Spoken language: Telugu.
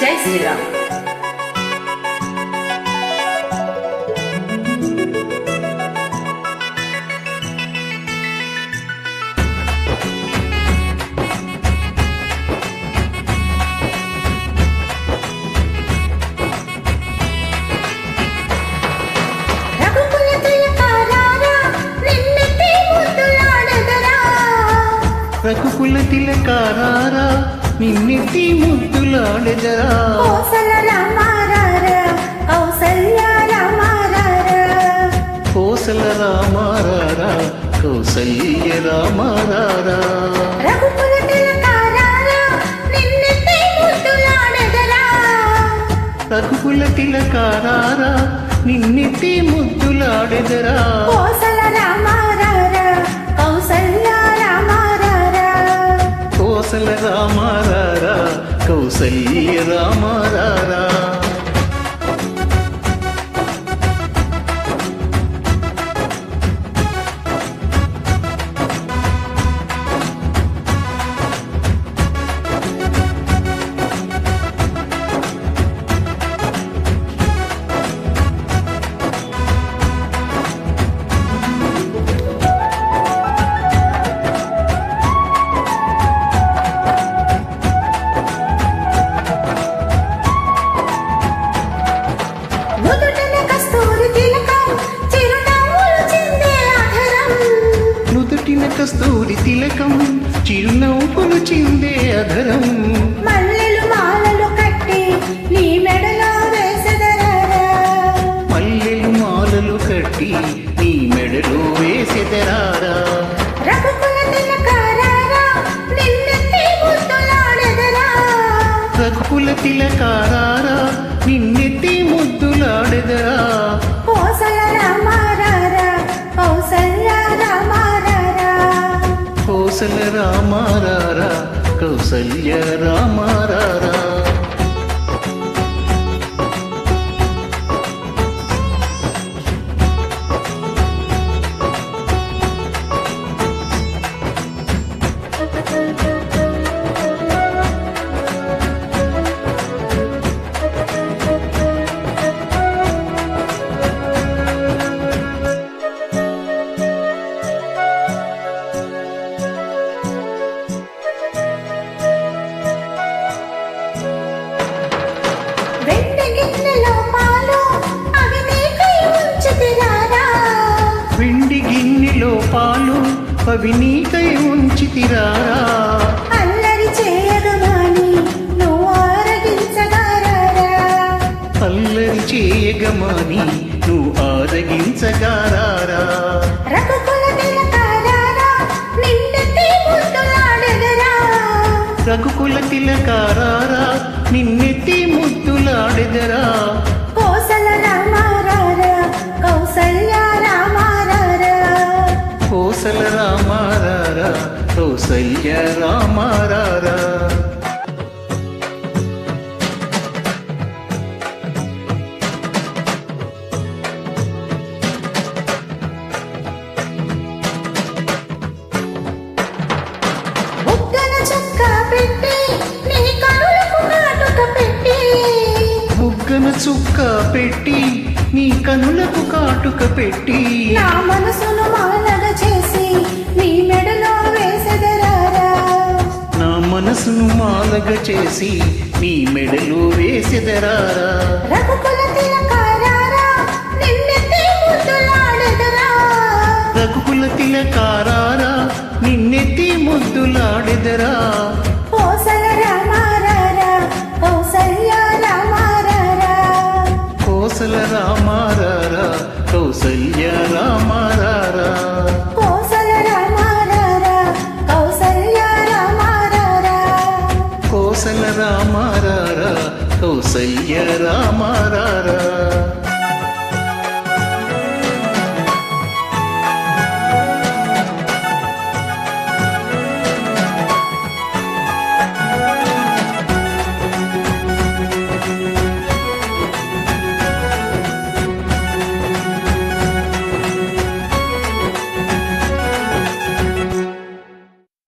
జై శ్రీరామ్. రఘుకుల తిలకారారా నిన్నెత్తి ముద్దులాడెదరా. కోసల రామారారా కౌసల్య రామారారా. కోసల రామారారా కౌసల్య రామారారా. రఘుకుల తిలకారారా నిన్నెత్తి ముద్దులాడెదరా. రఘుకుల తిలకారారా నిన్నెత్తి ముద్దులాడెదరా. కోసల రామారారా కౌసల్య రామారారా. కోసల రామారారా కౌసల్య రామారారా. నుదుటిన కస్తూరి తిలకం చిరునవ్వులు చిందే అధరం. నుదుటిన కస్తూరి తిలకం చిరునవ్వులు చిందే అధరం. మల్లెలు మాలలు కట్టి నీ మెడలో వేసెదరారా. మల్లెలు మాలలు కట్టి నీ మెడలో వేసెదరారా. రఘుకుల తిలకారారా నిన్నెత్తి ముద్దులాడెదరా. రఘుకుల తిలకారారా నిన్నెత్తి ముద్దులాడెదరా. కోసల రామారారా కౌసల్య రామారారా. కోసల రామారారా కౌసల్య రామారారా. వెండి గిన్నెలో పాలు అవి నీకై ఉంచితిరారా. వెండి గిన్నెలో పాలు అవి నీకై ఉంచితిరారా. అల్లరి చేయగమాని నువ్వు ఆరగించగారారా. అల్లరి చేయగమాని నువ్వు ఆరగించగారారా. రఘుకుల తిలకారారా నిన్నెత్తి ముద్దులాడెదరా. రఘుకుల తిలకారారా నిన్నెత్తి ముద్దులాడెదరా. కోసల రామారారా కౌసల్య రామారారా. కోసల రామారారా కౌసల్య రామారారా. బుగ్గన చుక్క పెట్టి నీ కనులకు కాటుక పెట్టి. బుగ్గన చుక్క పెట్టి నీ కనులకు కాటుక పెట్టి. నా మనసును మాలగ చేసి నీ మెడలో వేసెదరారా. నా మనసును మాలగ చేసి నీ మెడలో వేసెదరారా. రఘుకుల తిలకారారా నిన్నెత్తి ముద్దులాడెదరా. రఘుకుల తిలకారారా నిన్నెత్తి ముద్దులాడెదరా. కోసల రామారారా కౌసల్య రామారారా. కోసల రామారారా కౌసల్య రామారారా. కోసల రామారారా కౌసల్య రామారారా. కోసల రామారారా కౌసల్య రామారారా.